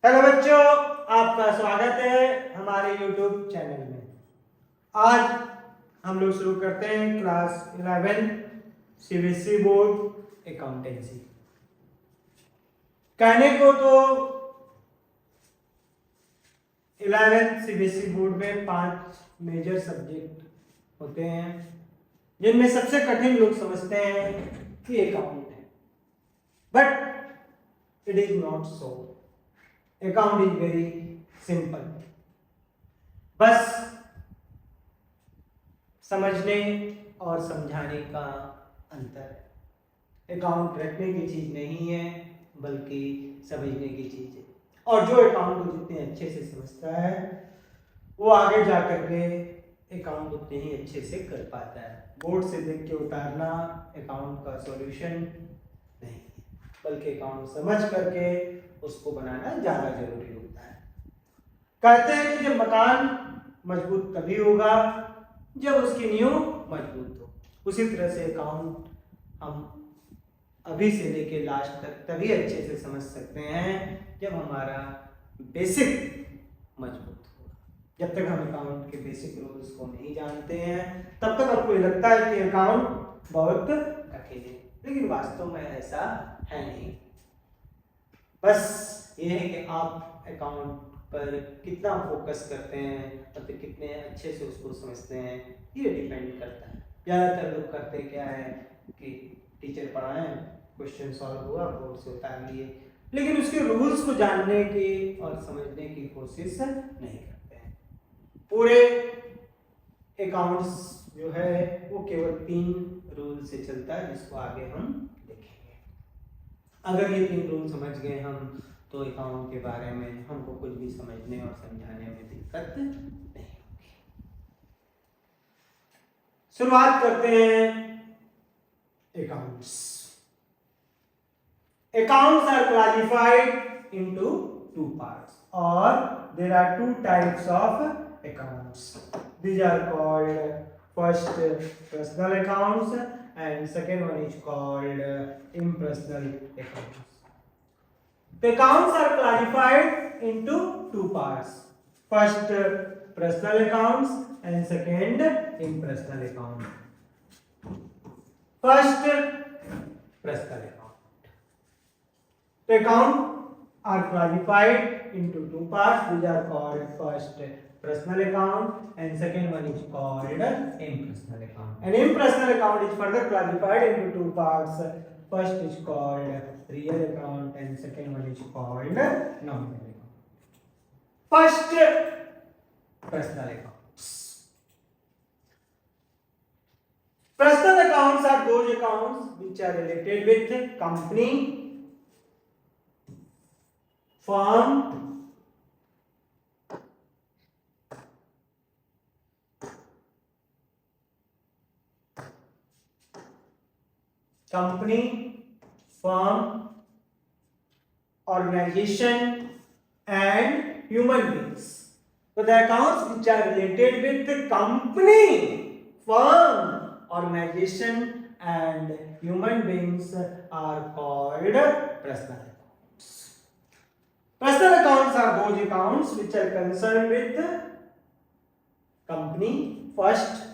Hello बच्चों, आपका स्वागत है हमारे YouTube चैनल में। आज हम लोग शुरू करते हैं क्लास 11 सीबीएसई बोर्ड अकाउंटेंसी। कहने को तो 11 सीबीएसई बोर्ड में 5 मेजर सब्जेक्ट होते हैं, जिनमें सबसे कठिन लोग समझते हैं कि अकाउंट है, but it is not so. Account is very simple. बस समझने और समझाने का अंतर है। अकाउंट रटने की चीज नहीं है, बल्कि समझने की चीज है। और जो अकाउंट को जितने अच्छे से समझता है, वो आगे जाकर के अकाउंट उतने ही अच्छे से कर पाता है। बोर्ड से देख के उतारना अकाउंट का सॉल्यूशन नहीं, बल्कि अकाउंट समझ करके उसको बनाना ज्यादा जरूरी होता है। कहते हैं कि जब मकान मजबूत तभी होगा जब उसकी नींव मजबूत हो। उसी तरह से अकाउंट हम अभी से लेके लास्ट तक तभी अच्छे से समझ सकते हैं जब हमारा बेसिक मजबूत होगा। जब तक हम अकाउंट के बेसिक रूल्स को नहीं जानते हैं, तब तक आपको लगता है कि अकाउंट बहुत कठिन है, लेकिन वास्तव में ऐसा है नहीं। बस ये है कि आप अकाउंट पर कितना फोकस करते हैं और तो कितने अच्छे से उसको समझते हैं, ये डिपेंड करता है। ज़्यादातर लोग करते क्या है कि टीचर पढ़ाएं, क्वेश्चन सॉल्व हुआ, बोर्ड से उतार लिए, लेकिन उसके रूल्स को जानने की और समझने की कोशिश नहीं करते हैं। पूरे अकाउंट्स जो है वो केवल 3 रूल से चलता है, जिसको आगे हम देखेंगे। अगर ये 3 रूल समझ गए हम, तो अकाउंट के बारे में हमको कुछ भी समझने और समझाने में दिक्कत नहीं होगी। शुरुआत करते हैं accounts. Accounts are classified into 2 parts, or there are 2 types of accounts. These are called first personal accounts and second one is called impersonal accounts. The accounts are classified into 2 parts. First personal accounts and second impersonal account. First personal account. The accounts are classified into 2 parts. These are called first personal account and second one is called impersonal account. An impersonal account is further classified into 2 parts. First is called real account and second one is called nominal account. First, personal accounts. Personal accounts are those accounts which are related with company, firm, organization and human beings. So the accounts which are related with the company, firm, organization and human beings are called personal accounts. Personal accounts are those accounts which are concerned with company, first,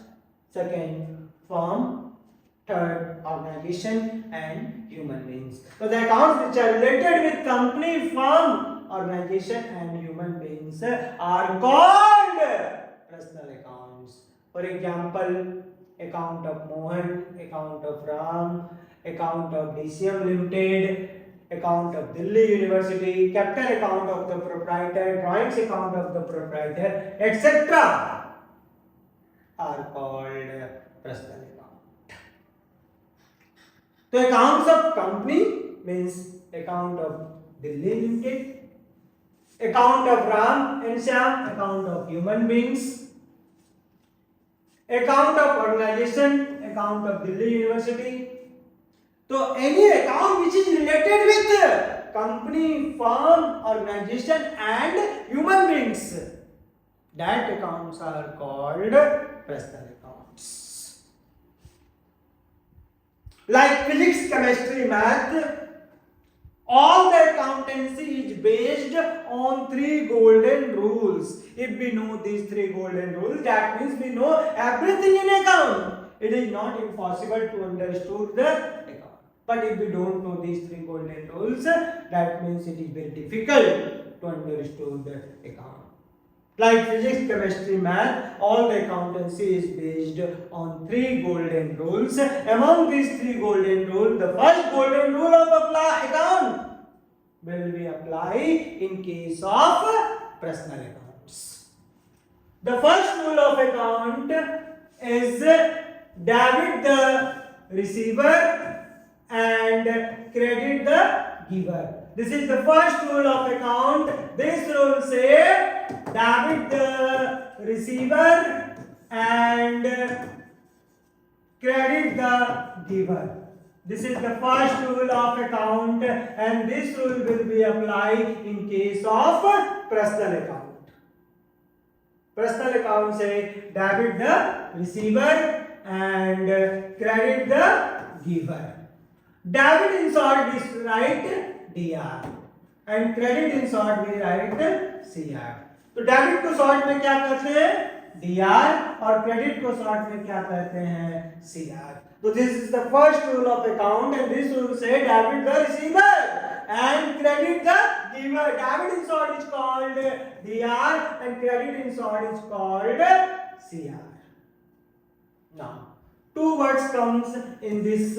second, firm, third, organization and human beings. So the accounts which are related with company, firm, organization and human beings are called personal accounts. For example, account of Mohan, account of Ram, account of DCM Limited, account of Delhi University, capital account of the proprietor, drawings account of the proprietor, etc. are called personal account. So accounts of company means account of Delhi Limited, account of Ram and Shyam, account of human beings, account of organization, account of Delhi University. So any account which is related with company, firm, organization and human beings, that accounts are called personal accounts. Like physics, chemistry, math, All the accountancy is based on three golden rules. If we know these three golden rules, that means we know everything in account. It is not impossible to understand the account. But if we don't know these three golden rules, that means it is very difficult to understand the account. Like physics, chemistry, math, all the accountancy is based on three golden rules. Among these three golden rules, the first golden rule of account will be applied in case of personal accounts. The first rule of account is debit the receiver and credit the giver. This is the first rule of account. This rule says debit the receiver and credit the giver. This is the first rule of account, and this rule will be applied in case of personal account. Personal account say debit the receiver and credit the giver. Debit in short we write DR and credit in short we write CR. तो debit को short में क्या कहते हैं DR और credit को short में क्या कहते हैं CR. So this is the first rule of account, and this rule say debit the receiver and credit the giver. Debit in short is called DR and credit in short is called CR. Now two words comes in this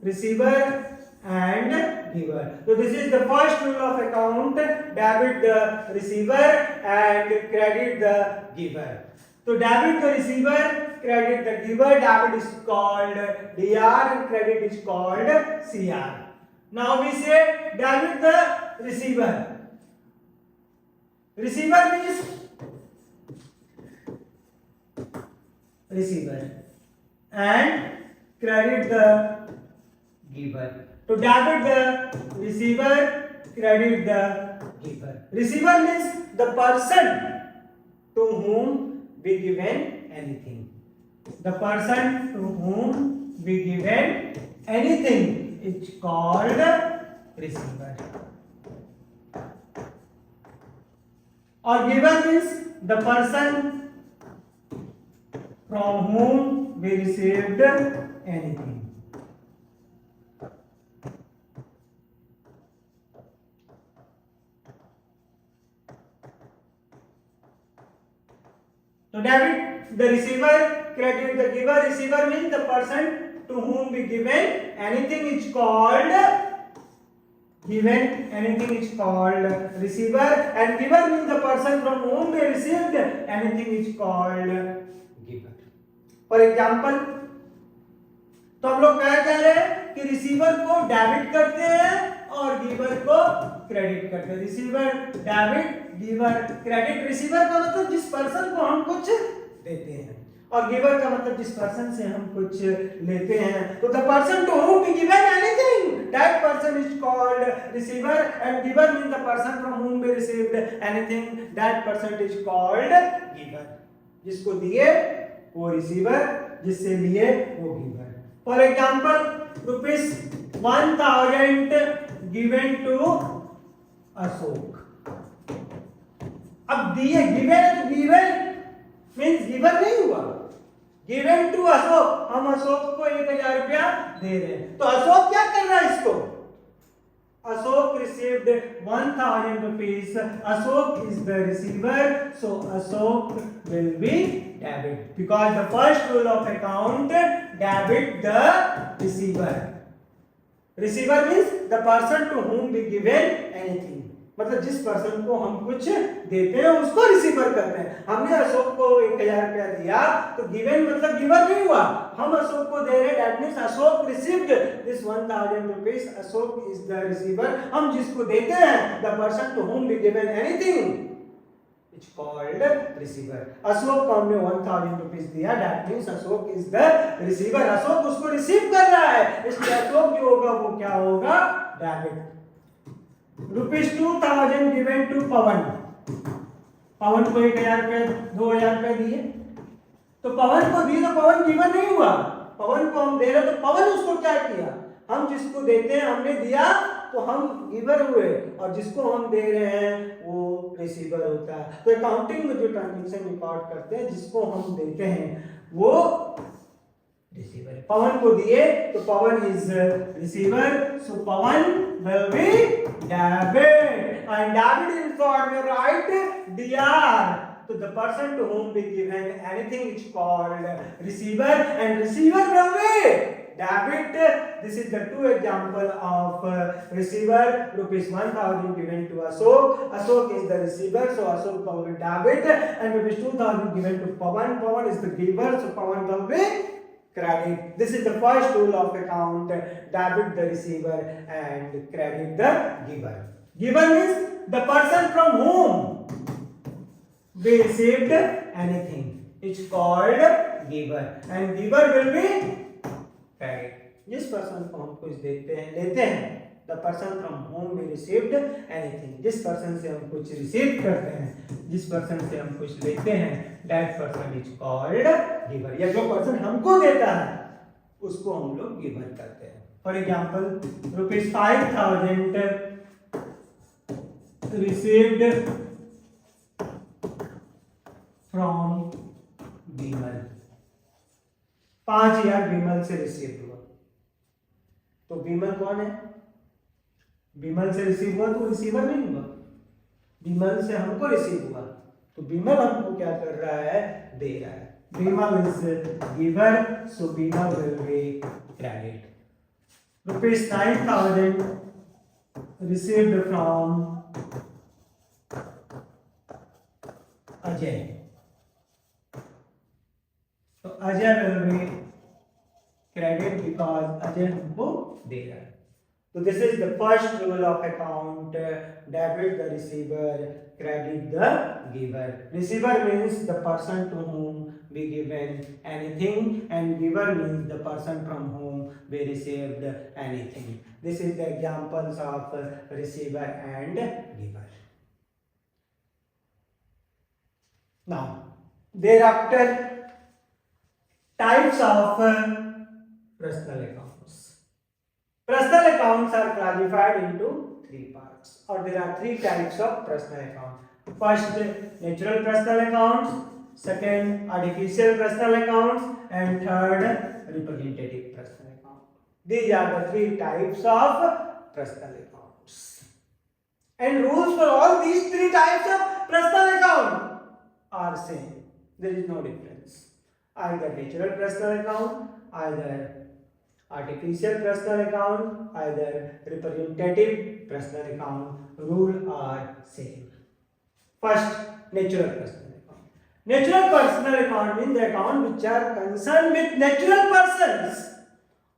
receiver and giver. So this is the first rule of account, debit the receiver and credit the giver. So debit the receiver, credit the giver, debit is called DR and credit is called CR. Now we say debit the receiver. Receiver means receiver and credit the giver. To debit the receiver, credit the giver. Receiver means the person to whom we given anything. The person to whom we given anything is called receiver. Or giver means the person from whom we received anything. So debit the receiver, credit the giver. Receiver means the person to whom we given anything is called given. Anything is called receiver, and giver means the person from whom we received anything is called giver. For example, तो हम लोग क्या कह रहे हैं कि receiver को debit करते हैं और गिवर को क्रेडिट करते हैं. Receiver debit, giver credit. Receiver का मतलब जिस पर्सन को हम कुछ देते हैं और गिवर का मतलब जिस पर्सन से हम कुछ लेते हैं. तो the person to whom we given anything, that person is called receiver, and giver means the person from whom we received anything, that person is called giver. जिसको दिए वो रिसीवर, जिससे लिए वो giver. For example ₹1000 given to Ashok. अब दिए given, तो given means given नहीं हुआ. गिवन टू अशोक, हम अशोक को 1000 रुपया दे रहे हैं. तो अशोक क्या कर रहा है इसको? Ashok received 1000 rupees. Ashok is the receiver, so Ashok will be debit, because the first rule of account, debit the receiver. Receiver means the person to whom we given anything. मतलब जिस पर्सन को हम कुछ देते हैं उसको रिसीवर करते हैं. हमने अशोक को 1000 रुपया दिया तो गिवन मतलब गिवर नहीं हुआ, हम अशोक को दे रहे. That means Ashok received this 1000 rupees. Ashok is the receiver. हम जिसको देते हैं, the person to whom we given anything is called receiver. Ashok को हमने 1000 रुपीस दिया, that means Ashok is the receiver. Ashok उसको रिसीव कर रहा है, इसलिए अशोक जो होगा वो क्या होगा? डेबिट. ₹2000 given to Pawan. पवन को 1000 रुपए 2000 रुपए दिए, तो पवन को दिए तो पवन गिवन नहीं हुआ. पवन को हम दे रहे तो पवन उसको क्या किया? हम जिसको देते हैं हमने दिया तो हम गिवर हुए, और जिसको हम दे रहे हैं वो रिसीवर होता है। तो अकाउंटिंग में जो ट्रांजेक्शन रिकॉर्ड करते हैं, जिसको हम देते हैं वो रिसीवर। पवन को दिए तो Pawan is receiver, so Pawan will be debit, and debit is for the right dr. So the person to whom we given anything is called receiver, and receiver will be debit. This is the two example of receiver. Rupees 1000 given to Ashok. Ashok is the receiver, so Ashok will be debit, and rupees 2000 given to Pawan. Pawan is the giver, so Pawan will be credit. This is the first rule of account: debit the receiver and credit the giver. Giver means the person from whom we received anything. It's called giver, and giver will be credit. जिस person को हम कुछ देते हैं, लेते हैं, the person from whom we received anything. जिस person से हम कुछ रिसीव करते हैं, जिस पर्सन से हम कुछ लेते हैं, that person is called giver. या जो पर्सन हमको देता है उसको हम लोग गिवर करते हैं. For example, rupees 5000 received from Bimal. 5000 Bimal से रिसीव हुआ. तो बीमल कौन है? बीमल से रिसीव हुआ तो रिसीवर नहीं हुआ. बीमल से हमको रिसीव हुआ तो बीमल हमको क्या कर रहा है? दे रहा है. Bimal is giver, so Bimal will be credit. Rupees 9000 received from Ajay, तो Ajay will be credit because Ajay हमको दे रहा है. So this is the first rule of account: debit the receiver, credit the giver. Receiver means the person to whom we given anything, and giver means the person from whom we received anything. This is the examples of receiver and giver. Now, thereafter, types of personal accounts. Personal accounts are classified into three parts, or there are three types of personal accounts. First, natural personal accounts. Second, artificial personal accounts, and third, representative personal accounts. These are the three types of personal accounts. And rules for all these three types of personal account are same. There is no difference. Either natural personal account, either artificial personal account, either representative personal account, rule are same. First, natural personal account. Natural personal account means the account which are concerned with natural persons,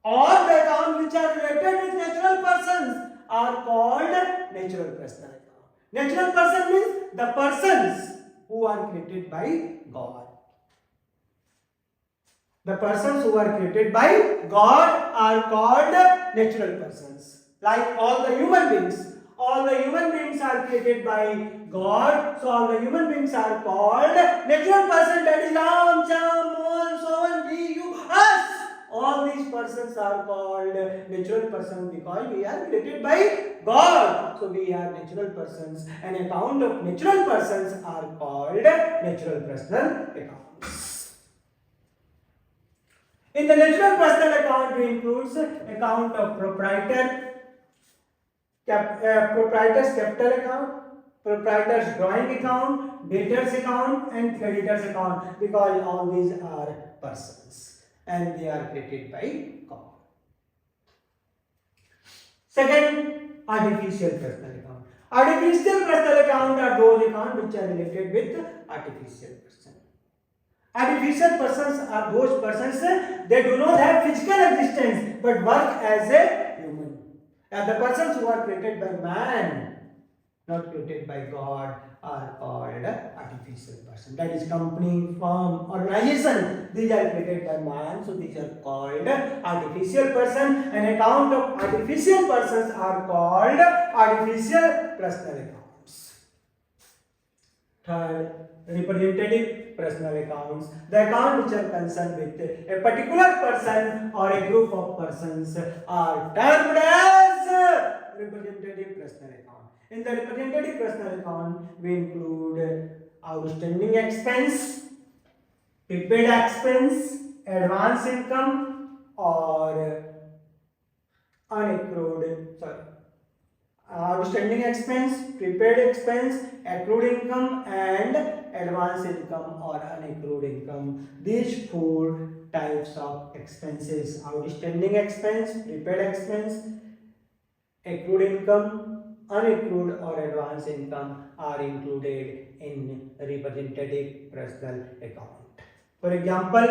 or the account which are related with natural persons are called natural personal account. Natural person means the persons who are created by God. The persons who are created by God are called natural persons. Like all the human beings. All the human beings are created by God. So all the human beings are called natural persons. That is Ram, Cham, Mohan, Sohan, we, you, us. All these persons are called natural persons because we are created by God. So we are natural persons. An account of natural persons are called natural personal accounts. In the natural personal account, we includes account of proprietor, proprietor's capital account, proprietor's drawing account, debtors account, and creditors account, because all these are persons and they are created by God. Second, artificial personal account. Artificial personal account are those accounts which are related with artificial person. Artificial persons are those persons they do not have physical existence but work as a human. And the persons who are created by man, not created by God, are called artificial person. That is company, firm, organization. These are created by man, so these are called artificial person. An account of artificial persons are called artificial personal accounts. Third, representative personal accounts. The account which are concerned with a particular person or a group of persons are termed as representative personal account. In the representative personal account, we include outstanding expense, prepaid expense, advance income, or unaccrued, outstanding expense, prepaid expense, accrued income, and advance income or unaccrued income. These four types of expenses: outstanding expense, prepaid expense, accrued income, unaccrued or advance income are included in representative personal account. For example,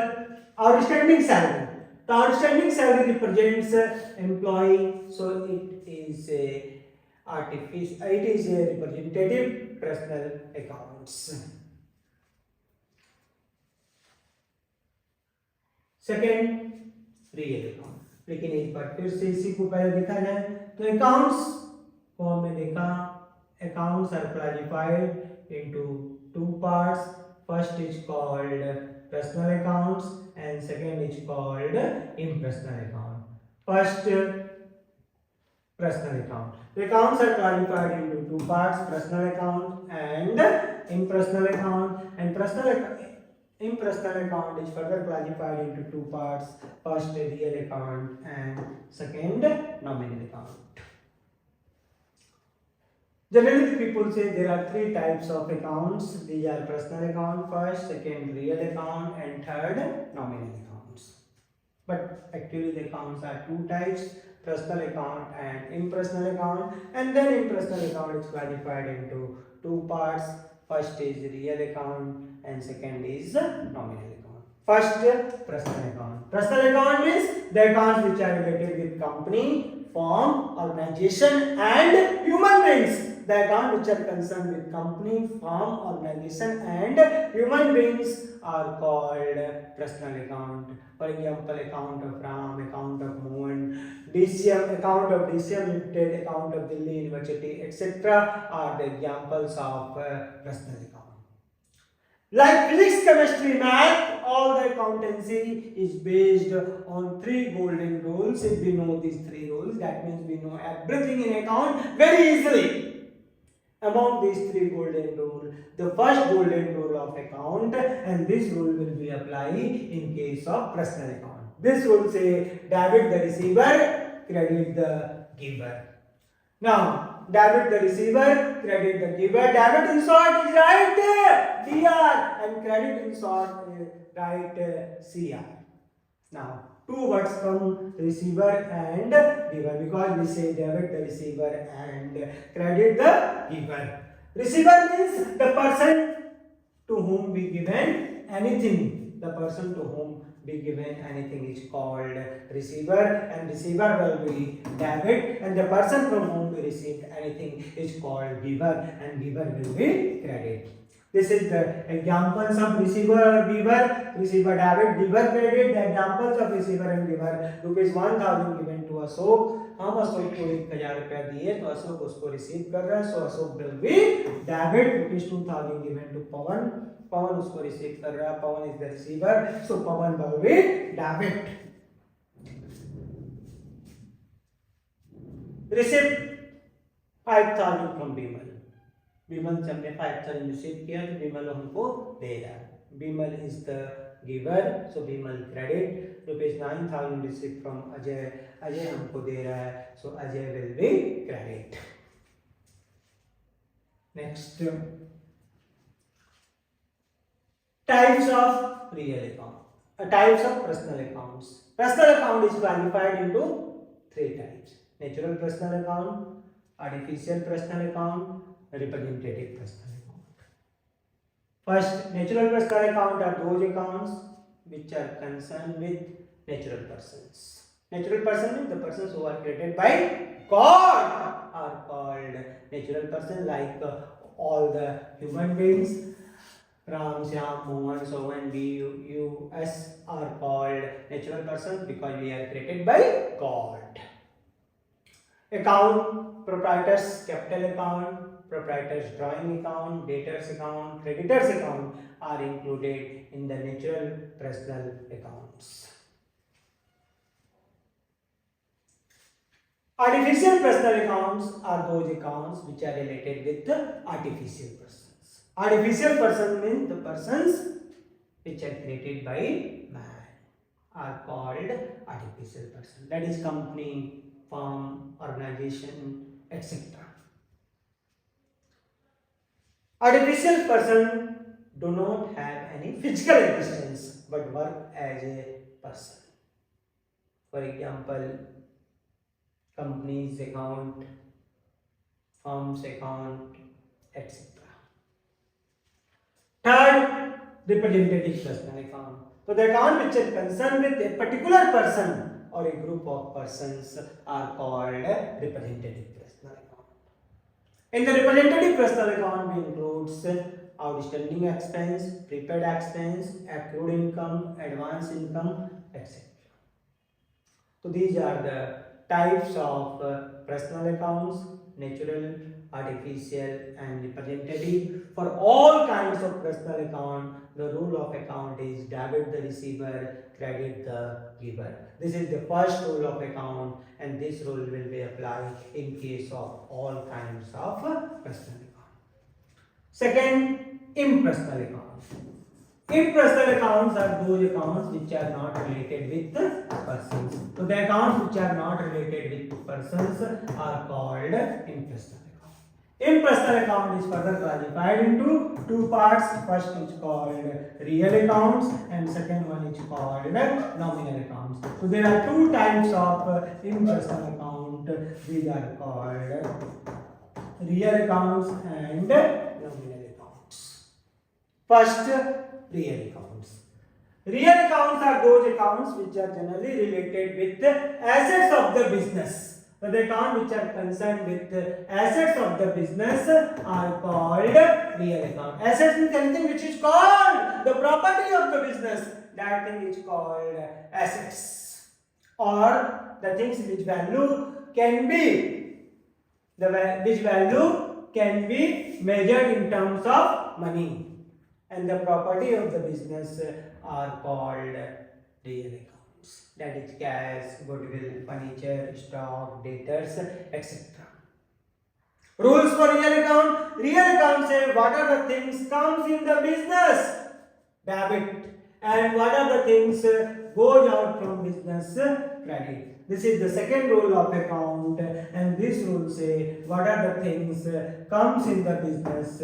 outstanding salary. The outstanding salary represents employee, so it is a representative personal accounts. Second, real account. लेकिन एक बार फिर से इसी को पहले देखा जाए तो अकाउंट्स को हमने देखा, accounts are classified into two parts. First is called personal accounts and second is called impersonal account. First, personal account. The accounts are classified into two parts: personal account and impersonal account. And impersonal account is further classified into two parts: first, real account, and second, nominal account. Generally, the people say there are three types of accounts. These are personal account first, second real account, and third nominal accounts. But actually the accounts are two types: personal account and impersonal account. And then impersonal account is classified into two parts. First is real account and second is nominal account. First, personal account. Personal account means the accounts which are related with company, firm, organization, and human beings. The account which are concerned with company, firm, organization, and human beings are called personal account. For example, account of Ram, account of Mohan, DCM, account of DCM Limited, account of Delhi University, etc. are the examples of personal account. Like physics, chemistry, math, all the accountancy is based on three golden rules. If we know these three rules, that means we know everything in account very easily. Among these three golden rules, the first golden rule of account, and this rule will be applied in case of personal account. This rule say debit the receiver, credit the giver. Now, debit the receiver, credit the giver. Debit in short is right DR, and credit in short is right CR. Now, two words from receiver and giver, because we say debit the receiver and credit the giver. Receiver means the person to whom we given anything. The person to whom we given anything is called receiver, and receiver will be debit, and the person from whom we received anything is called giver, and giver will be credit. This is the examples of receiver or giver. Receiver debit, giver credit. The examples of receiver and giver. ₹1000 given to Ashok. हम अशोक को 1000 रुपया दिए तो अशोक उसको receive कर रहा है, so Ashok will be debit. ₹2000 given to Pawan, Pawan उसको रिसीव कर रहा है, Pawan is the receiver, so Pawan will be debit. Receive 5000 from Bimal. Bimal से हमने 5000 रिसीव किया तो बीमल हमको दे रहा है. Bimal is the giver, so Bimal credit. ₹9000 receive from Ajay, Ajay हमको दे रहा है, so Ajay will be credit. Next, types of real account, types of personal accounts. Personal account is classified into three types: natural personal account, artificial personal account, representative personal account. First, natural personal account are those accounts which are concerned with natural persons. Natural person means the persons who are created by God are called natural person, like all the human beings. Ram, Shyam, Mohan, Sohan, we, you, us are called natural persons because we are created by God. Account: proprietors capital account, proprietors drawing account, debtors account, creditors account are included in the natural personal accounts. Artificial personal accounts are those accounts which are related with the artificial persons. Artificial person means the persons which are created by man are called artificial person. That is company, firm, organization, etc. Artificial person do not have any physical existence but work as a person. For example, company's account, firm's account, etc. Third, representative personal account. So the account which is concerned with a particular person or a group of persons are called representative personal account. In the representative personal account, we includes outstanding expense, prepaid expense, accrued income, advance income, etc. So these are the types of personal accounts: natural, artificial, and representative. For all kinds of personal account, the rule of account is debit the receiver, credit the giver. This is the first rule of account, and this rule will be applied in case of all kinds of personal account. Second, impersonal account. Impersonal accounts are those accounts which are not related with persons. So the accounts which are not related with persons are called impersonal account. Impersonal account is further classified into two parts. First is called real accounts and second one is called nominal accounts. So there are two types of impersonal account. These are called real accounts and nominal accounts. First, real accounts. Real accounts are those accounts which are generally related with the assets of the business. So the accounts which are concerned with the assets of the business are called real account. Assets means anything which is called the property of the business. That thing is called assets. Or the things which value can be measured in terms of money. And the property of the business are called real accounts. That is cash, goodwill, furniture, stock, debtors, etc. Rules for real account. Real account say what are the things comes in the business, debit, and what are the things goes out from business, credit. This is the second rule of account, and this rule say what are the things comes in the business,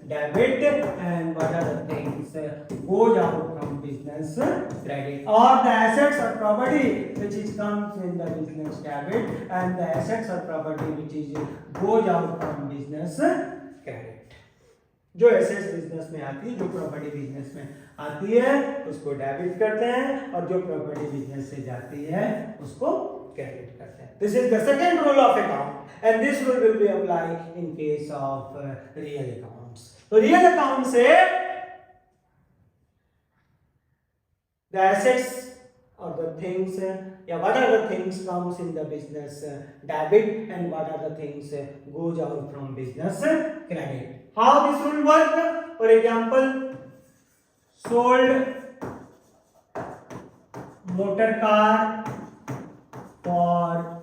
debit, and what are the things goes out from business, credit. Or the assets or property which is comes in the business, debit, and the assets or property which is goes out from business, credit. जो assets business में आती है, जो property business में आती है उसको debit करते हैं और जो प्रॉपर्टी बिजनेस से जाती है उसको क्रेडिट करते हैं. This is the second rule of account and this rule will be applied in case of real accounts. तो रियल अकाउंट से the assets or the things, what are the things comes in the business, debit, and what are the things goes out from business, credit. How this will work? For example, sold motor car for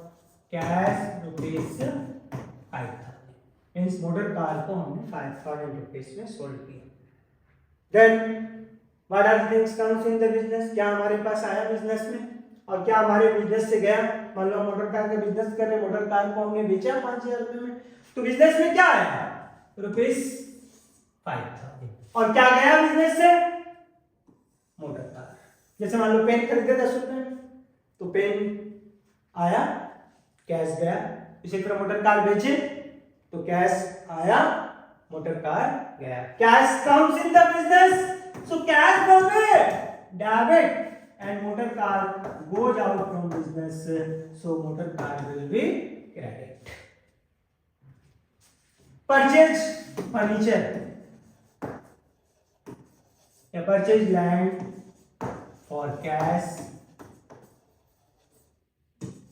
cash rupees 5,000. Means motor car को हमने 5,000 rupees में sold किया. Then what are the things comes in the business? क्या हमारे पास आया business में और क्या हमारे बिजनेस से गया. मान लो मोटर कार का बिजनेस कर रहे, मोटर कार को हमने बेचा 5,000 रुपए में, तो बिजनेस में क्या आया रुपीस 5,000. और क्या गया बिजनेस से? Motor car. जैसे मान लो पेन खरीदे 10 रुपए में, तो पेन आया, कैश गया. इसी तरह मोटर कार बेचे तो कैश आया, मोटर कार गया. Cash comes in the business. So cash will be debit and motor car goes out from business. So motor car will be credit. Purchase furniture. या purchase land for cash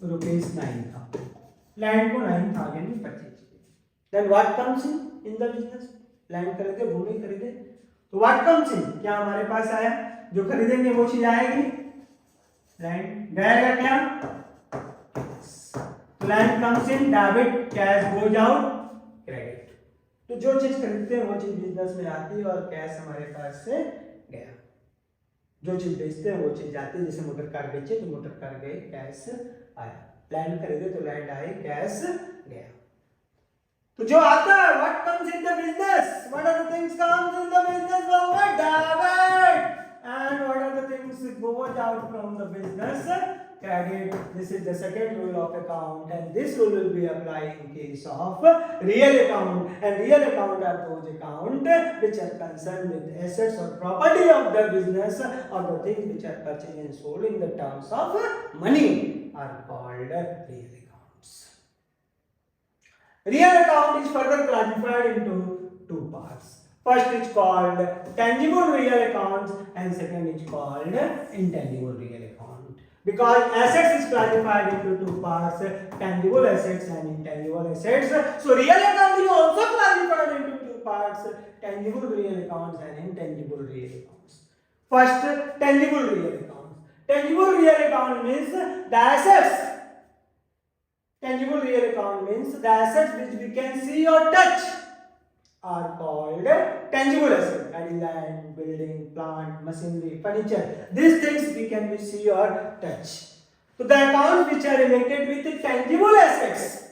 rupees 9,000. Land को 9,000 में purchase किया. Then what comes in the business? Land खरीदे, भूमि खरीदे, तो what comes इन, क्या हमारे पास आया, जो खरीदेंगे वो चीज आएगी, लैंड. गएगा क्या? land comes in debit, cash goes out, credit. तो जो चीज खरीदते हैं वो चीज बिजनेस में आती है और कैश हमारे पास से गया। जो चीज बेचते हैं वो चीज जाती है, जैसे मोटर कार बेचे तो मोटर कार गए, कैश आया। लैंड खरीदे तो लैंड आए, कैश गया। तो जो आता है what comes in the business, what are the things comes in the business बाबा, debit, and what are the things goes out from the business, credit. This is the second rule of account, and this rule will be applied in case of real account. And real account are those account which are concerned with assets or property of the business, or the things which are purchased and sold in the terms of money are called real accounts. Real account is further classified into two parts. First is called tangible real accounts, and second is called intangible real account. Because assets is classified into two parts, tangible assets and intangible assets. So real account is also classified into two parts, tangible real accounts and intangible real accounts. First, tangible real accounts. Tangible real account means the assets. Tangible real account means the assets which we can see or touch are called tangible assets. That is land, building, plant, machinery, furniture. These things we can see or touch. So the accounts which are related with the tangible assets,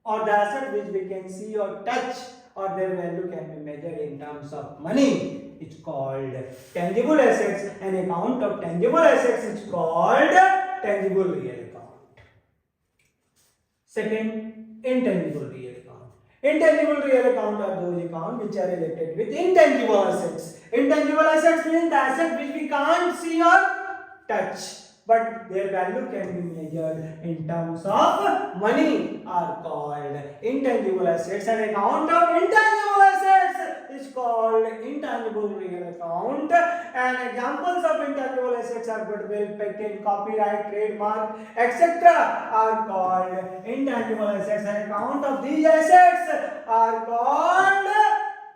or the asset which we can see or touch, or their value can be measured in terms of money, it's called tangible assets. An account of tangible assets is called tangible real account. Second, intangible real account. Intangible real account are those accounts which are related with intangible assets. Intangible assets means the asset which we can't see or touch, but their value can be measured in terms of money, are called intangible assets. An account of intangible assets is called intangible real account. And examples of intangible assets are goodwill, patent, copyright, trademark, etc. are called intangible assets. An account of these assets are called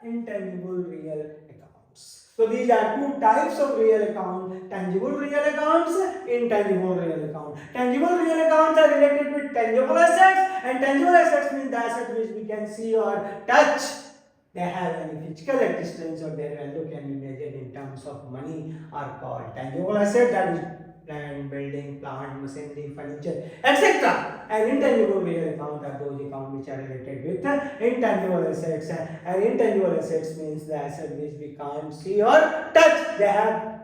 intangible real accounts. So these are two types of real account: tangible real accounts, intangible real accounts. Tangible real accounts are related with tangible assets, and tangible assets means the asset which we can see or touch. They have any physical existence or their value can be measured in terms of money, are called tangible assets. That is land, building, plant, machinery, furniture, etc. And intangible real account are those accounts which are related with intangible assets. And intangible assets means the asset which we can't see or touch. They have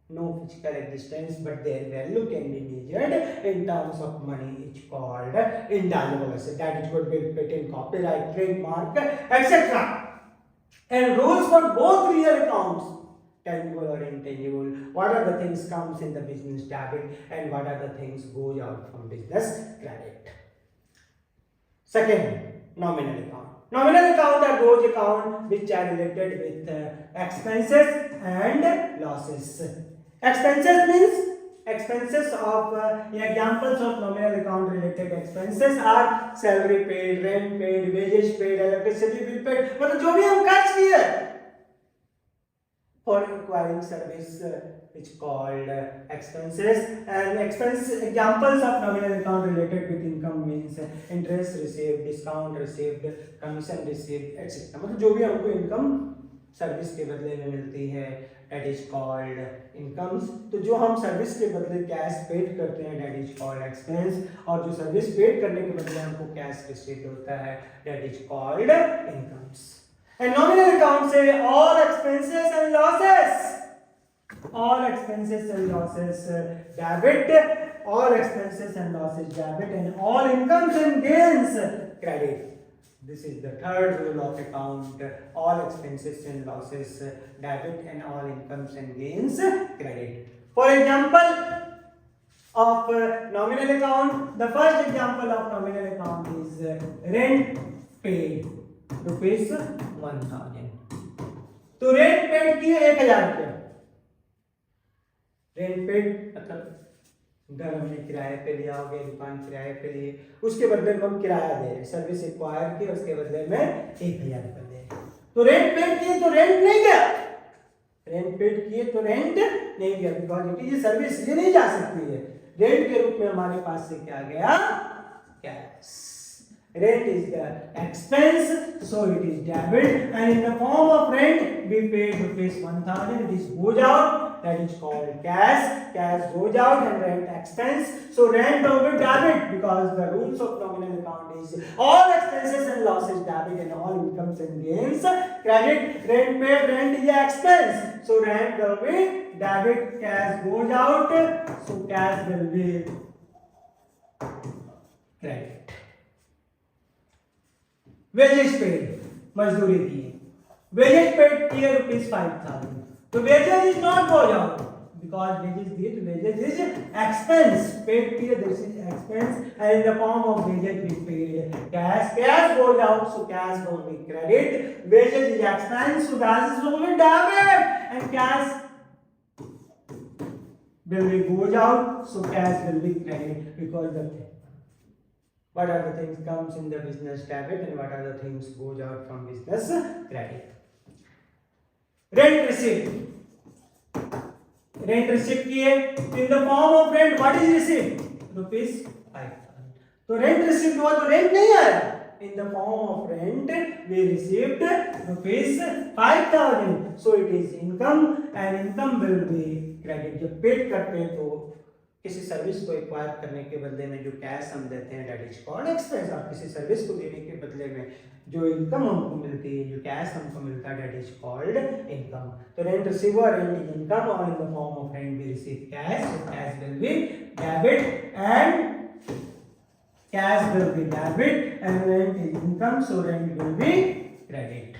no physical existence, but their value can be measured in terms of money. It's called intangible asset. That is good will patent, copyright, trademark, etc. And rules for both real accounts, tangible or intangible. What are the things comes in the business debit, and what are the things goes out from business credit. Second, nominal account. Nominal account are those accounts which are related with expenses and losses. Expenses means expenses of examples of nominal account related expenses are salary paid, rent paid, wages paid, electricity bill paid, मतलब जो भी हम खर्च किए for acquiring service, which called expenses. And expense examples of nominal account related with income means interest received, discount received, commission received, etc. मतलब जो भी हमको income सर्विस के बदले में मिलती है, that is called incomes. तो जो हम सर्विस के बदले कैश पेड करते हैं, that is called expense. और जो सर्विस पेड करने के बदले हमको कैश रिसीव होता है, that is called incomes. And nominal account say all expenses and losses, all expenses and losses debit, all expenses and losses debit, and all incomes and gains credit. This is the third rule of account: all expenses and losses debit, and all incomes and gains credit. For example of nominal account, the first example of nominal account is rent paid rupees 1000. तो rent paid किए 1000 रुपये. Rent paid मतलब घर हमने किराए पे लिया हो गया, दुकान किराए पे लिए, उसके बदले में हम किराया दे रहे हैं, सर्विस एक्वायर की, उसके बदले में 1000 रुपये दे रहे हैं. तो रेंट पेड किए तो रेंट नहीं गया, रेंट पेड किए तो रेंट नहीं गया, बिकॉज ये सर्विस ये नहीं जा सकती है. रेंट के रूप में हमारे पास से क्या गया, cash. Rent is the expense, so it is debit, and in the form of rent we paid rupees 1000. It is goes out, that is called cash. Cash goes out and rent expense. So rent will be debit because the rules of nominal account is all expenses and losses debit and all incomes and gains credit. Rent paid, rent is expense, so rent will be debit. Cash goes out, so cash will be credit. Wages paid, मजदूरी की है. Wages paid here rupees 5000. So wages is not goes out because wages दिए तो wages is expense. Paid here this is expense, and in the form of wages we paid cash. Cash goes out, so cash will be credit. Wages is expense, so cash will be debit, and cash will be goes out, so cash will be credit because the what are the things comes in the business debit and what are the things goes out from business credit. Rent receipt. Rent receipt की है. In the form of rent, what is receipt? Rupees 5000. तो rent receipt हुआ तो rent नहीं आया. In the form of rent, we received rupees 5000. So it is income, and income will be credit. जब paid करते हैं तो किसी सर्विस को एक्वायर करने के बदले में जो कैश हम देते हैं दैट इज कॉल्ड एक्सपेंस. और किसी सर्विस को देने के बदले में जो इनकम हमको मिलती है, जो कैश हमको मिलता है, दैट इज कॉल्ड इनकम. तो rent receive rent is income, और in the form of rent we receive cash, so cash will be debit and cash will be debit and rent is income, so rent will be credit.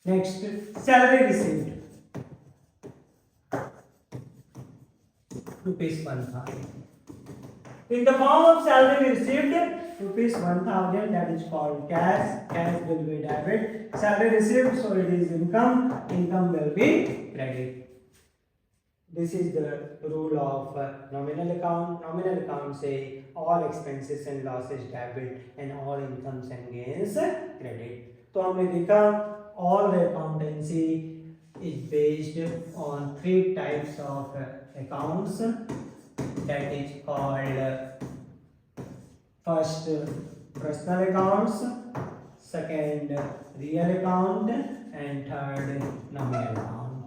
Next, salary received. rupees 1000. In the form of salary received, rupees 1000, that is called cash. Cash will be debit. Salary received, so it is income. Income will be credit. This is the rule of nominal account. Nominal account say all expenses and losses debit and all incomes and gains credit. तो हमने देखा all the accountancy is based on 3 types of accounts, that is called first personal accounts, second real account, and third nominal account.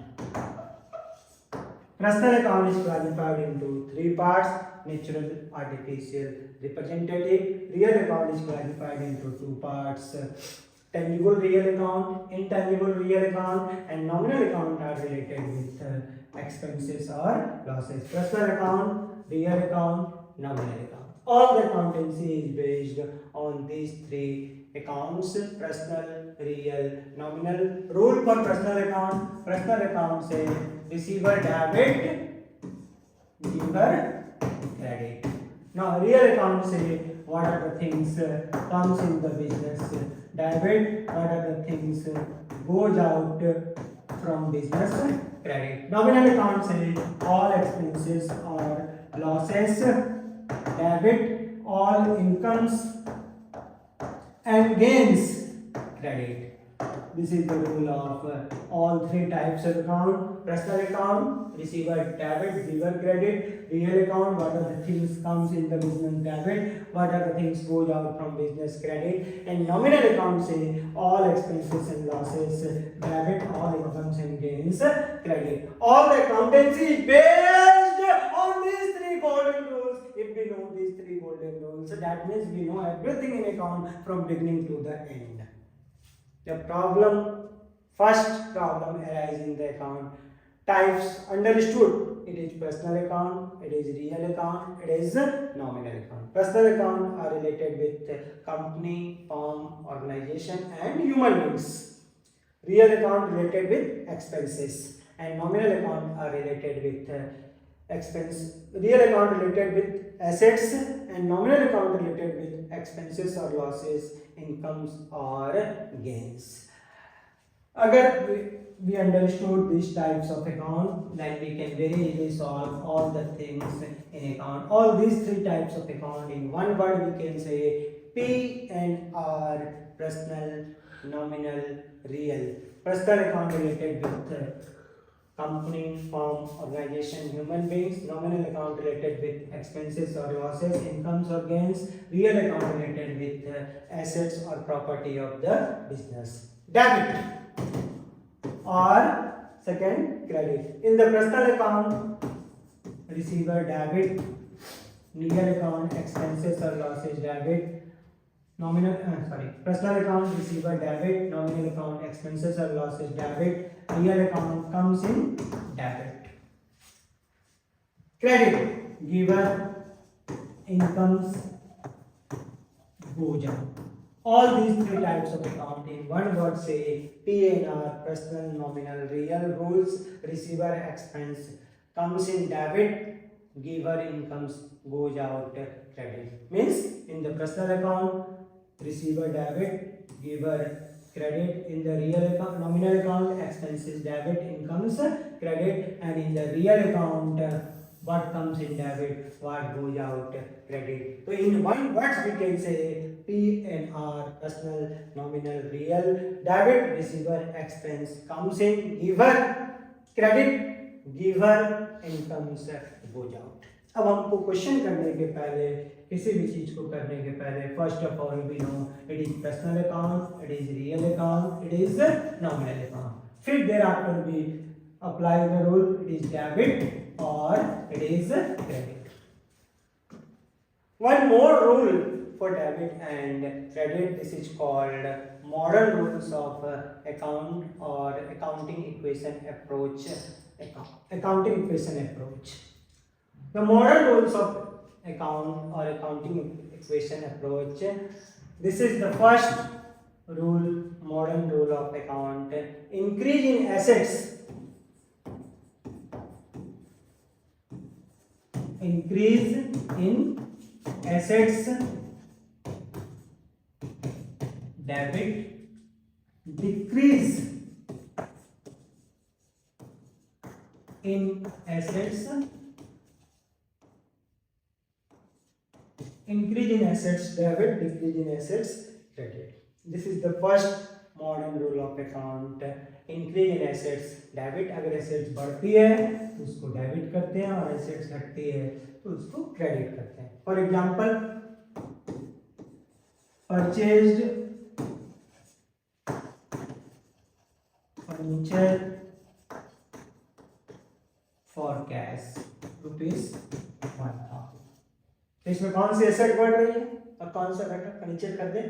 Personal account is classified into 3 parts: natural, artificial, representative. Real account is classified into 2 parts: tangible real account, intangible real account, and nominal account are related with expenses or losses. Personal account, real account, nominal account. All the accountancy is based on these 3 accounts: personal, real, nominal. Rule for personal account: personal account say receiver debit, giver credit. Now real account say what are the things comes in the business debit, what are the things goes out from business credit. Nominal account say all expenses or losses debit, all incomes and gains credit. This is the rule of all 3 types of account: personal account, receiver debit, giver credit; real account, what are the things comes in the business debit, what are the things goes out from business credit; and nominal account say all expenses and losses debit, all incomes and gains credit. All the accountancy is based on these 3 golden rules. If we know these 3 golden rules, that means we know everything in account from beginning to the end. The first problem arises in the account. Types understood: it is personal account, it is real account, it is nominal account. Personal account are related with company, firm, organization and human beings. Real account related with expenses, and nominal account are related with expense. Real account related with assets, and nominal account related with expenses or losses, incomes or gains. अगर we understood these types of account, then we can very easily solve all the things in account. All these 3 types of account in one word we can say P and R: personal, nominal, real. Personal account related with company, firm, organization, human beings. Nominal account related with expenses or losses, incomes or gains. Real account related with assets or property of the business. Debit or second credit. In the personal account, receiver debit, real account expenses or losses debit, personal account receiver debit, nominal account expenses or losses debit, real account comes in debit. Credit, giver, incomes, goes out. All these three types of account in one word say P&R, personal, nominal, real. Rules, receiver expense comes in debit, giver incomes goes out credit. Means in the personal account, receiver debit, giver credit. In the real account, nominal account, expenses debit, incomes credit. And in the real account, what comes in debit, what goes out credit. So in one words we can say P&R, personal, nominal, real. Debit, receiver expense comes in, giver credit, giver incomes goes out. अब हमको question करने के पहले, किसी भी चीज को करने के पहले, first of all we know it is personal account, it is real account, it is nominal account. फिर thereafter we apply the rule, it is debit or it is credit. One more rule for debit and credit, this is called modern rules of account or accounting equation approach. Accounting equation approach. The modern rules of account or accounting equation approach. This is the first rule, modern rule of account. Increase in assets. Increase in assets debit, decrease in assets, increase in assets debit, decrease in assets credit. This is the first modern rule of account. Increase in assets debit, अगर assets बढ़ती है तो उसको debit करते हैं और assets घटती है तो उसको क्रेडिट करते हैं. For example, purchased furniture for cash ₹1,000. इसमें कौन सी एसेट बढ़ रही है और कौन सा घटा? फर्नीचर कर दें,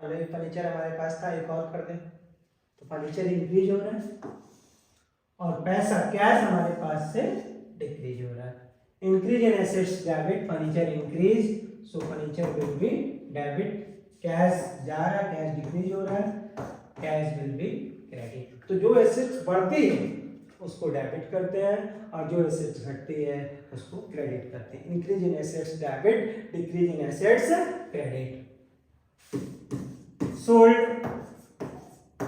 ऑलरेडी फर्नीचर हमारे पास था, एक और कर दें तो फर्नीचर इंक्रीज हो रहा है और पैसा कैश हमारे पास से डिक्रीज हो रहा है. Increase in assets debit, furniture increase, so furniture will be debit. Cash जा रहा है, कैश डिक्रीज हो रहा है, कैश विल बी क्रेडिट. तो जो एसेट्स बढ़ती है उसको डेबिट करते हैं और जो एसेट्स घटती है उसको क्रेडिट करते हैं. Increase in assets debit, decrease in assets credit. Sold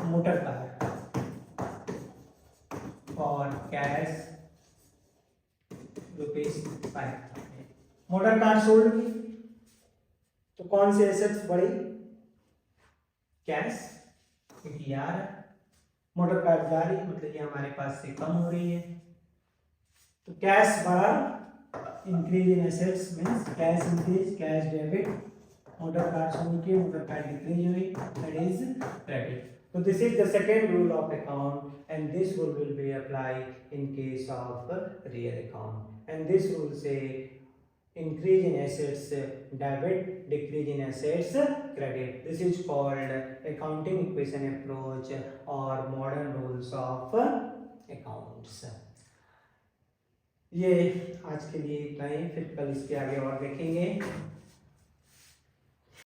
motor car for cash ₹5,000. Motor car sold की तो कौन से एसेट्स बढ़ी? कैश, क्योंकि यार मोटर कार जा रही मतलब ये हमारे पास से कम हो रही है तो कैश बढ़ा. Increase in assets means cash increase, cash debit. Motor car sold की, मोटर कार डिक्रीज हुई, that is credit. So this is the second rule of account and this rule will be applied in case of real account. And this rule say increase in assets debit, decrease in assets credit. This is called accounting equation approach or modern rules of accounts. ये आज के लिए इतना ही, फिर कल इसके आगे और देखेंगे.